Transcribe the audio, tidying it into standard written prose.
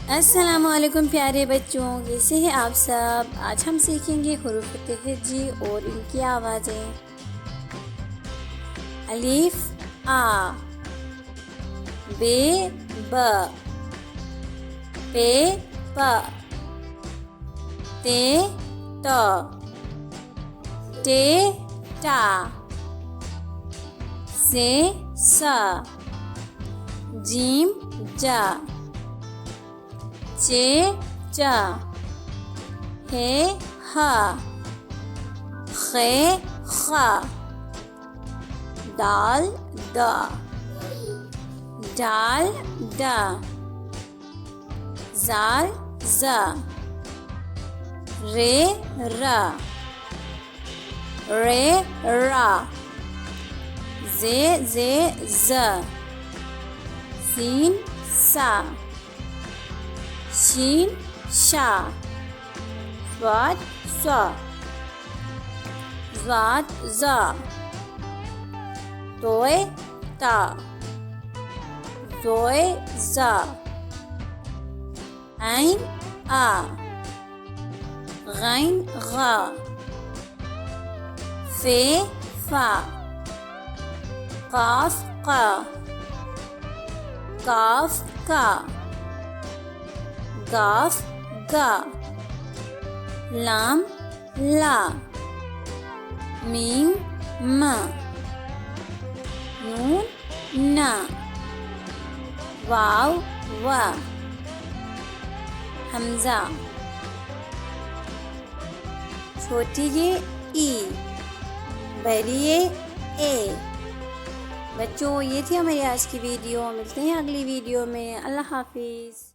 अस्सलामुअलैकुम प्यारे बच्चों, कैसे हैं आप सब। आज हम सीखेंगे हुरूफ तहज्जी और इनकी आवाज़ें। अलिफ आ, बे ब, पे प, ते त, टे टा, से सा, जीम जा, चे चा, हे हा, खे खा, दाल दा, डाल डा, जाल जा, रे रा, रे रा, जे ज, सीन सा, शीन शा, स्वाद स्वा, ज़ात ज़ा, तोय ता, ज़ोय ज़ा, ऐन आ, गैन गा, फे फा, काफ का, काफ का, गाफ गा, लाम ला, मीम मा, नून ना, वाव वा, हमजा, छोटी ये ई, बड़ी ये ए। बच्चों, ये थी हमारी आज की वीडियो। मिलते हैं अगली वीडियो में। अल्लाह हाफिज़।